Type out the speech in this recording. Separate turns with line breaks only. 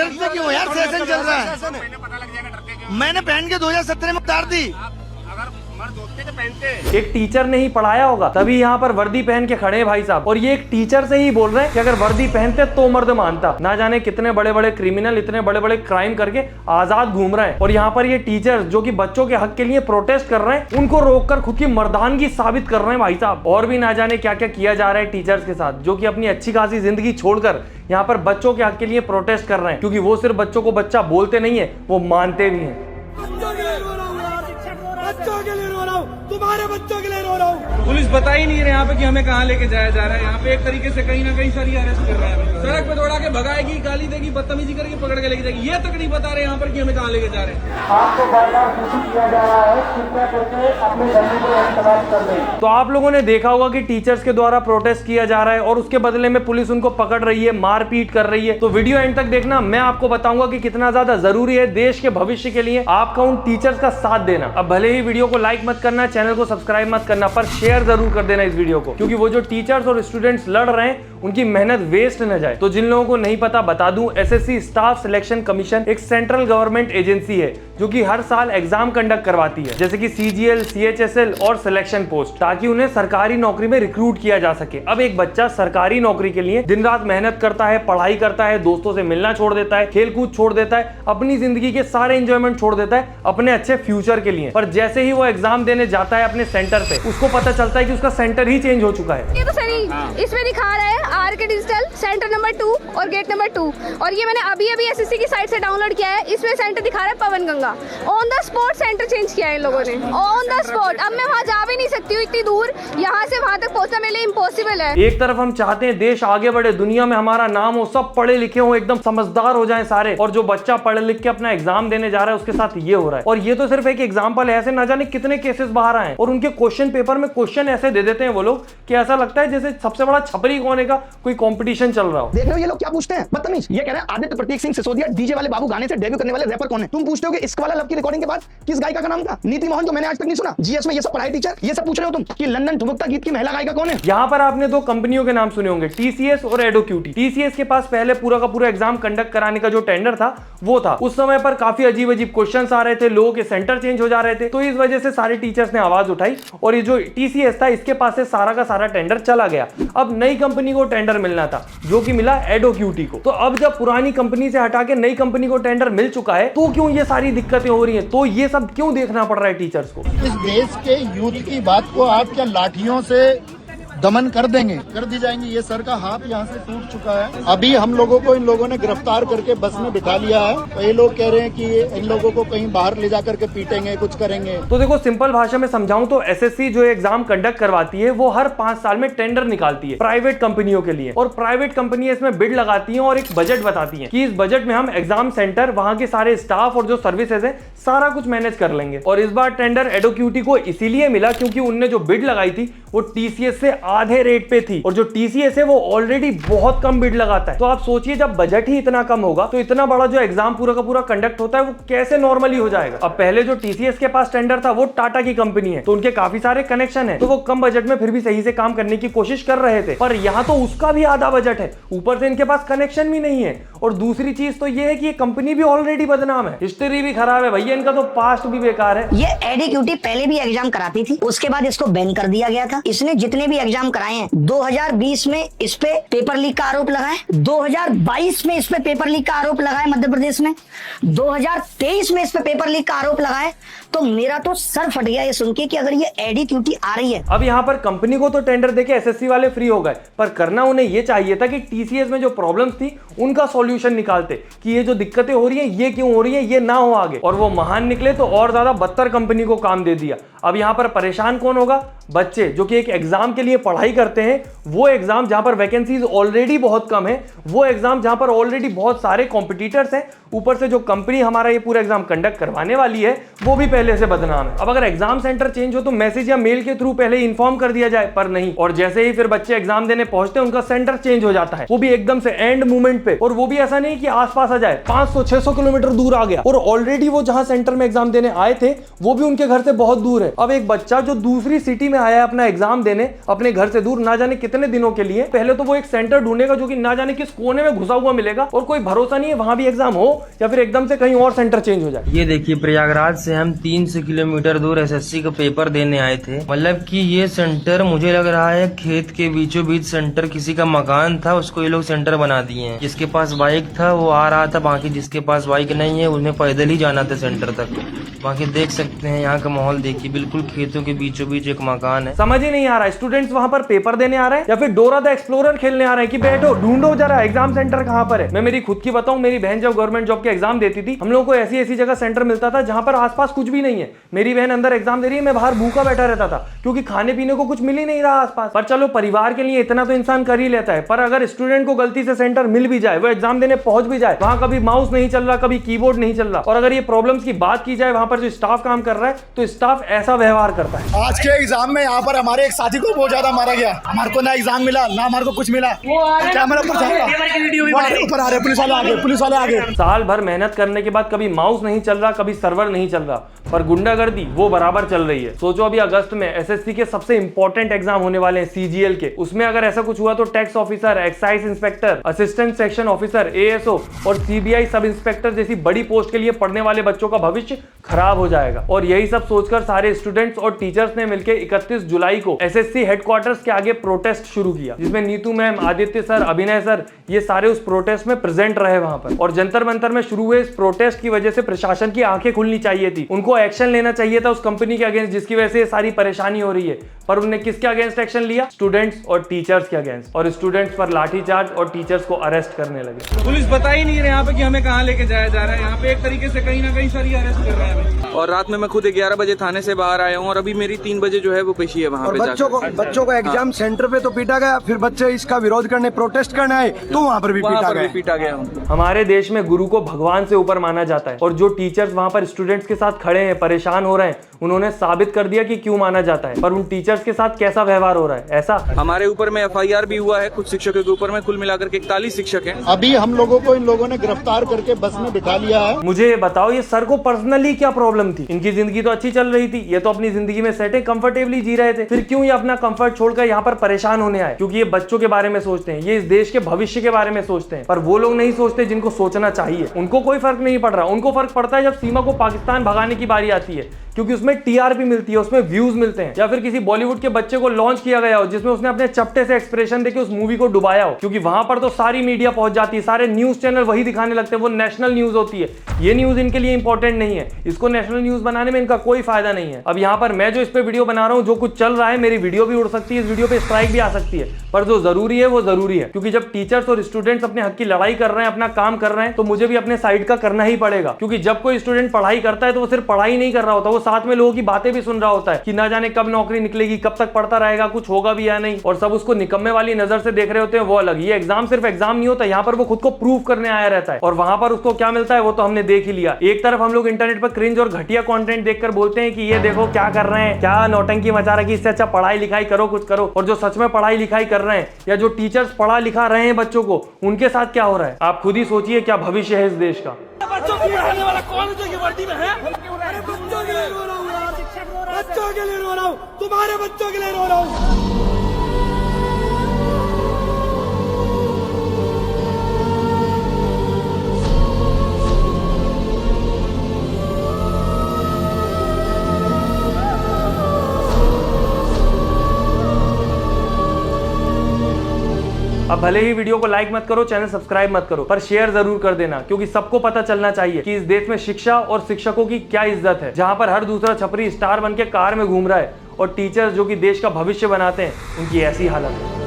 डरते क्यों यार, सेशन चल रहा है। मैंने पहन के 2017 में उतार दी।
एक टीचर ने ही पढ़ाया होगा तभी यहाँ पर वर्दी पहन के खड़े हैं भाई साहब, और ये एक टीचर से ही बोल रहे हैं कि अगर वर्दी पहनते तो मर्द मानता। ना जाने कितने बड़े बड़े क्रिमिनल इतने बड़े बड़े क्राइम करके आजाद घूम रहे हैं, और यहाँ पर ये टीचर जो कि बच्चों के हक के लिए प्रोटेस्ट कर रहे हैं, उनको रोककर खुद की मर्दानगी साबित कर रहे हैं भाई साहब। और भी ना जाने क्या क्या किया जा रहा है टीचर्स के साथ, जो कि अपनी अच्छी खासी जिंदगी छोड़कर यहाँ पर बच्चों के हक के लिए प्रोटेस्ट कर रहे हैं, क्योंकि वो सिर्फ बच्चों को बच्चा बोलते नहीं है, वो मानते भी हैं।
बच्चों के लिए रो रहा हूँ, तुम्हारे बच्चों के लिए रो रहा हूँ।
पुलिस बता ही नहीं रहे यहाँ पे कि हमें कहाँ लेके जाया जा रहा है। यहाँ पे एक तरीके से कहीं ना कहीं सारी अरेस्ट कर रहे हैं। सड़क पे दौड़ा के भगाएगी, गाली देगी, बदतमीजी करके पकड़ के लेके जाएगी। ये तक नहीं बता रहे यहाँ पर कि हमें कहाँ लेके जा रहे हैं।
आपको बार-बार सूचित किया जा रहा है, कृपया करके अपने धरने को समाप्त कर दें।
तो आप लोगों ने देखा होगा कि टीचर्स के द्वारा प्रोटेस्ट किया जा रहा है और उसके बदले में पुलिस उनको पकड़ रही है, मारपीट कर रही है। तो वीडियो एंड तक देखना, मैं आपको बताऊंगा कि कितना ज्यादा जरूरी है देश के भविष्य के लिए आपका उन टीचर्स का साथ देना। अब भले ही वीडियो को लाइक मत करना, चैनल को सब्सक्राइब मत करना, पर शेयर जरूर कर देना इस वीडियो को, क्योंकि वो जो टीचर्स और स्टूडेंट्स लड़ रहे हैं उनकी मेहनत वेस्ट न जाए। तो जिन लोगों को नहीं पता बता दूं, एसएससी स्टाफ सिलेक्शन कमीशन एक सेंट्रल गवर्नमेंट एजेंसी है जो कि हर साल एग्जाम कंडक्ट करवाती है, जैसे कि सीजीएल, सीएचएसएल और सिलेक्शन पोस्ट, ताकि उन्हें सरकारी नौकरी में रिक्रूट किया जा सके। अब एक बच्चा सरकारी नौकरी के लिए दिन रात मेहनत करता है, पढ़ाई करता है, दोस्तों से मिलना छोड़ देता है, खेल कूद छोड़ देता है, अपनी जिंदगी के सारे एंजॉयमेंट छोड़ देता है अपने अच्छे फ्यूचर के लिए। पर जैसे ही वो एग्जाम देने जाता है अपने सेंटर पे, उसको पता चलता है कि उसका सेंटर ही चेंज हो चुका है।
ये तो सही इसमें दिखा रहा है आरके डिजिटल सेंटर नंबर 2 और गेट नंबर 2, और ये मैंने अभी एसएससी की साइट से डाउनलोड किया है। इसमें सेंटर दिखा रहा है Pawan Ganga. On the spot centre change किया है इन लोगों ने, ऑन द स्पॉट। अब मैं वहाँ जा भी नहीं सकती हूँ, इतनी दूर, यहाँ से वहाँ तक पहुँचना मेरे लिए इम्पॉसिबल है।
एक तरफ हम चाहते हैं देश आगे बढ़े, दुनिया में हमारा नाम हो, सब पढ़े लिखे हो, एकदम समझदार हो जाए सारे, और जो बच्चा पढ़ लिख के अपना एग्जाम देने जा रहा है उसके साथ ये हो रहा है। और ये तो सिर्फ एक एग्जाम्पल है, ऐसे ना जाने कितने केसेस बाहर आए, और उनके क्वेश्चन पेपर में क्वेश्चन ऐसे दे देते हैं वो लोग कि ऐसा लगता है जैसे सबसे बड़ा छपरी होने का कोई कंपटीशन चल रहा हो।
देख रहे हो ये लोग क्या पूछते हैं, बदतमीज। ये कह रहे हैं आदित्य प्रतीक सिंह सिसोदिया डीजे वाले बाबू गाने से डेब्यू करने वाले रैपर कौन है। तुम पूछते हो कि इश्क वाला लव की रिकॉर्डिंग के बाद किस गायिका का नाम था। नीति मोहन, तो मैंने आज तक नहीं सुना। जीएस में ये सब पढ़ाई टीचर, ये सब पूछ रहे हो तुम कि लंदन ठुमकता गीत की महिला गायिका कौन है।
यहाँ पर आपने दो कंपनियों के नाम सुने होंगे, टीसीएस और एडोक्यूटी। टीसीएस के पास पहले पूरा का पूरा एग्जाम कंडक्ट कराने का जो टेंडर था वो था। उस समय पर काफी अजीब अजीब क्वेश्चंस आ रहे थे, लोगों के सेंटर चेंज हो जा रहे थे, तो इस वजह से सारे टीचर्स ने आवाज उठाई और ये जो टीसीएस था इसके पास से सारा का सारा टेंडर चला गया। अब नई कंपनी को टेंडर मिलना था जो कि मिला एडोक्यूटी को। तो अब जब पुरानी कंपनी से हटा के नई कंपनी को टेंडर मिल चुका है तो क्यों ये सारी दिक्कतें हो रही हैं, तो ये सब क्यों देखना पड़ रहा है टीचर्स को।
इस देश के यूथ की बात को आप क्या लाठियों से दमन कर देंगे, कर दी जाएंगी। ये सर का हाथ यहाँ से टूट चुका है। अभी हम लोगों को इन लोगों ने गिरफ्तार करके बस में बिठा लिया है, तो ये लोग कह रहे हैं कि इन लोगों को कहीं बाहर ले जाकर के पीटेंगे, कुछ करेंगे।
तो देखो सिंपल भाषा में समझाऊं तो एसएससी जो एग्जाम कंडक्ट करवाती है वो हर 5 साल में टेंडर निकालती है प्राइवेट कंपनियों के लिए, और प्राइवेट कंपनियां इसमें बिड लगाती हैं और एक बजट बताती हैं कि इस बजट में हम एग्जाम सेंटर, वहां के सारे स्टाफ और जो सर्विसेज है सारा कुछ मैनेज कर लेंगे। और इस बार टेंडर एडोक्यूटी को इसीलिए मिला क्योंकि उनने जो बिड लगाई थी वो टीसीएस से आधे रेट पे थी, और जो टीसीएस है वो ऑलरेडी बहुत कम बिड लगाता है। तो आप सोचिए जब बजट ही इतना कम होगा तो इतना बड़ा जो एग्जाम पूरा का पूरा कंडक्ट होता है वो कैसे नॉर्मली हो जाएगा। अब पहले जो टीसीएस के पास टेंडर था वो टाटा की कंपनी है, तो उनके काफी सारे कनेक्शन है, तो वो कम बजट में फिर भी सही से काम करने की कोशिश कर रहे थे। पर यहाँ तो उसका भी आधा बजट है, ऊपर से इनके पास कनेक्शन भी नहीं है, और दूसरी चीज तो ये है कि ये कंपनी भी ऑलरेडी बदनाम है, हिस्ट्री भी खराब है भैया, इनका तो पास्ट भी बेकार है।
ये एडोक्यूटी पहले भी एग्जाम कराती थी, उसके बाद इसको बैन कर दिया गया था। इसने जितने भी एग्जाम कराए हैं 2020 में इस पे पेपर लीक का आरोप लगा है, 2022 में इस पे पेपर लीक का आरोप लगा है मध्य प्रदेश में, 2023 में इस पे पेपर लीक का आरोप लगा है। तो मेरा तो सर फट गया ये सुन के कि अगर ये एडोक्यूटी आ रही है।
अब यहाँ पर कंपनी को तो टेंडर देके एसएससी वाले फ्री हो गए, पर करना उन्हें ये चाहिए था कि टीसीएस में जो प्रॉब्लम्स थी उनका सॉल्यूशन निकालते कि ये जो दिक्कतें हो रही हैं ये क्यों हो रही है, ये ना हो आगे। और वो महान निकले तो और ज्यादा बदतर कंपनी को काम दे दिया। अब यहाँ पर परेशान कौन होगा? बच्चे जो कि एक एग्जाम के लिए पढ़ाई करते हैं, वो एग्जाम जहां पर वैकेंसीज ऑलरेडी बहुत कम है, वो एग्जाम जहां पर ऑलरेडी बहुत सारे कॉम्पिटिटर्स हैं, ऊपर से जो कंपनी हमारा ये पूरा एग्जाम कंडक्ट करवाने वाली है वो भी पहले पहले से बदनाम है। अब अगर एग्जाम सेंटर चेंज हो तो मैसेज या मेल के थ्रू पहले इन्फॉर्म कर दिया जाए, पर नहीं। और जैसे ही फिर बच्चे एग्जाम देने पहुंचते हैं उनका सेंटर चेंज हो जाता है, वो भी एकदम से एंड मोमेंट पे। और वो भी ऐसा नहीं कि आसपास आ जाए, 500-600 किलोमीटर दूर आ गया और ऑलरेडी वो जहां सेंटर में एग्जाम देने आए थे वो भी उनके घर से बहुत दूर है। अब एक बच्चा जो दूसरी सिटी में आया है अपना एग्जाम देने अपने घर से दूर, ना जाने कितने दिनों के लिए, पहले तो वो एक सेंटर ढूंढेगा जो कि ना जाने किस कोने में घुसा हुआ मिलेगा और कोई भरोसा नहीं है वहां भी एग्जाम हो या फिर एकदम से कहीं और सेंटर चेंज हो जाए।
ये देखिए, प्रयागराज से हम 300 किलोमीटर दूर एसएससी का पेपर देने आए थे। मतलब कि ये सेंटर मुझे लग रहा है खेत के बीचों बीच सेंटर, किसी का मकान था उसको ये लोग सेंटर बना दिए हैं। जिसके पास बाइक था वो आ रहा था, बाकी जिसके पास बाइक नहीं है उन्हें पैदल ही जाना था सेंटर तक। बाकी देख सकते हैं यहाँ का माहौल देखिए, बिल्कुल खेतों के बीचों बीच एक मकान है।
समझ ही नहीं आ रहा स्टूडेंट्स वहां पर पेपर देने आ रहे हैं या फिर डोरा द एक्सप्लोरर खेलने आ रहे हैं कि बैठो ढूंढो जरा एग्जाम सेंटर कहां पर है। मैं मेरी खुद की बताऊं, मेरी बहन जब गवर्नमेंट जॉब के एग्जाम देती थी हम लोगों को ऐसी ऐसी जगह सेंटर मिलता था जहां पर आसपास कुछ भी नहीं है। मेरी बहन अंदर एग्जाम दे रही है, मैं बाहर भूखा बैठा रहता था क्योंकि खाने पीने को कुछ मिल ही नहीं रहा आसपास। पर चलो परिवार के लिए इतना तो इंसान कर ही लेता है, पर अगर स्टूडेंट को गलती से सेंटर मिल भी जाए, वो एग्जाम देने पहुंच भी जाए, वहां कभी माउस नहीं चल रहा, कभी कीबोर्ड नहीं चल रहा, और अगर ये प्रॉब्लम्स की बात की जाए वहां पर जो स्टाफ काम कर रहा है तो स्टाफ ऐसा व्यवहार करता है।
आज के एग्जाम में यहाँ पर हमारे एक साथी को बहुत ज्यादा मारा गया। हमारे को ना एग्जाम मिला ना हमारे को कुछ मिला। कैमरा ऊपर आ रहे, पुलिस वाले आगे।
साल भर मेहनत करने के बाद कभी माउस नहीं चल रहा, कभी सर्वर नहीं चल रहा, पर गुंडागर्दी वो बराबर चल रही है। सोचो अभी अगस्त में एसएससी के सबसे इंपॉर्टेंट एग्जाम होने वाले हैं सीजीएल के, उसमें अगर ऐसा कुछ हुआ तो tax officer, excise inspector, assistant section officer, ASO और सीबीआई सब इंस्पेक्टर जैसी बड़ी पोस्ट के लिए पढ़ने वाले बच्चों का भविष्य खराब हो जाएगा। और यही सब सोचकर सारे स्टूडेंट्स और टीचर्स ने मिलकर 31 जुलाई को एसएससी हेडक्वार्टर्स के आगे प्रोटेस्ट शुरू किया, जिसमें नीतू मैम, आदित्य सर, अभिनय सर, ये सारे उस प्रोटेस्ट में प्रेजेंट रहे वहां पर। और जंतर मंतर में शुरू हुए इस प्रोटेस्ट की वजह से प्रशासन की आंखें खुलनी चाहिए थी, उनको एक्शन लेना चाहिए था उस कंपनी के अगेंस्ट जिसकी वजह से ये सारी परेशानी हो रही है। पर उन्होंने किसके अगेंस्ट एक्शन लिया? स्टूडेंट्स और टीचर्स के अगेंस्ट, और स्टूडेंट्स पर लाठीचार्ज और टीचर्स को अरेस्ट करने लगे।
पुलिस बता ही नहीं रहे यहाँ पे कि हमें कहाँ लेके जाया जा रहा है। यहाँ पे एक तरीके से कहीं ना कहीं सारी अरेस्ट कर रहे हैं। और रात में मैं खुद 11 बजे थाने से बाहर आया हूँ और अभी मेरी 3 बजे जो है वो पेशी है वहाँ पे।
बच्चों को एग्जाम सेंटर पे तो पीटा गया, फिर बच्चे इसका विरोध करने, प्रोटेस्ट करने आए तो वहाँ पर भी पीटा गया।
हमारे देश में गुरु को भगवान से ऊपर माना जाता है, और जो टीचर्स वहाँ पर स्टूडेंट्स के साथ खड़े हैं, परेशान हो रहे हैं, उन्होंने साबित कर दिया कि क्यों माना जाता है। पर उन टीचर्स के साथ कैसा व्यवहार हो रहा है? ऐसा
हमारे ऊपर में FIR भी हुआ है कुछ शिक्षकों के ऊपर में, कुल मिलाकर के 41 शिक्षक हैं।
अभी हम लोगों को इन लोगों ने गिरफ्तार करके बस में बिठा लिया है।
मुझे ये बताओ, ये सर को पर्सनली क्या प्रॉब्लम थी? इनकी जिंदगी तो अच्छी चल रही थी, ये तो अपनी जिंदगी में सेट है, कंफर्टेबली जी रहे थे, फिर क्यों ये अपना कंफर्ट छोड़कर यहाँ पर परेशान होने आए? क्योंकि ये बच्चों के बारे में सोचते हैं, ये इस देश के भविष्य के बारे में सोचते हैं। पर वो लोग नहीं सोचते जिनको सोचना चाहिए। उनको कोई फर्क नहीं पड़ रहा, उनको फर्क पड़ता है जब सीमा को पाकिस्तान भगाने की बारी आती है, क्योंकि उसमें टीआरपी मिलती है, उसमें व्यूज मिलते हैं। या फिर किसी बॉलीवुड के बच्चे को लॉन्च किया गया हो जिसमें उसने अपने चपटे से एक्सप्रेशन देके उस मूवी को डुबाया हो, क्योंकि वहां पर तो सारी मीडिया पहुंच जाती है, सारे न्यूज चैनल वही दिखाने लगते हैं, वो नेशनल न्यूज होती है। ये न्यूज इनके लिए इंपॉर्टेंट नहीं है, इसको नेशनल न्यूज बनाने में इनका कोई फायदा नहीं है। अब यहाँ पर मैं जो इस पे वीडियो बना रहा हूँ, जो कुछ चल रहा है, मेरी वीडियो भी उड़ सकती है, इस वीडियो पे स्ट्राइक भी आ सकती है, पर जो जरूरी है वो जरूरी है। क्योंकि जब टीचर्स और स्टूडेंट्स अपने हक की लड़ाई कर रहे हैं, अपना काम कर रहे हैं, तो मुझे भी अपने साइड का करना ही पड़ेगा। क्योंकि जब कोई स्टूडेंट पढ़ाई करता है तो वो सिर्फ पढ़ाई नहीं कर रहा होता, वो साथ में लोगों की बातें भी सुन रहा होता है कि ना जाने कब नौकरी निकलेगी, कब तक पढ़ता रहेगा, कुछ होगा भी या नहीं, और सब उसको निकम्मे वाली नजर से देख रहे होते हैं, वो अलग। ये एग्जाम सिर्फ एग्जाम नहीं होता, यहाँ पर वो खुद को प्रूव करने आया रहता है, और वहां पर उसको क्या मिलता है वो तो हमने देख ही लिया। एक तरफ हम लोग इंटरनेट पर क्रिंज और घटिया कंटेंट देखकर बोलते हैं कि ये देखो क्या कर रहे हैं, क्या नौटंकी मचा रहा है, इससे अच्छा पढ़ाई लिखाई करो, कुछ करो। और जो सच में पढ़ाई लिखाई कर रहे हैं या जो टीचर्स पढ़ा लिखा रहे हैं बच्चों को, उनके साथ क्या हो रहा है? आप खुद ही सोचिए क्या भविष्य है इस देश का।
बच्चों को पढ़ाने वाला कौन है जो की वर्दी में है? अरे बच्चों के लिए रो रहा हूँ यार, बच्चों के लिए रो रहा हूँ, तुम्हारे बच्चों के लिए रो रहा हूँ।
अब भले ही वीडियो को लाइक मत करो, चैनल सब्सक्राइब मत करो, पर शेयर जरूर कर देना, क्योंकि सबको पता चलना चाहिए कि इस देश में शिक्षा और शिक्षकों की क्या इज्जत है, जहां पर हर दूसरा छपरी स्टार बन के कार में घूम रहा है और टीचर्स जो कि देश का भविष्य बनाते हैं, उनकी ऐसी हालत है।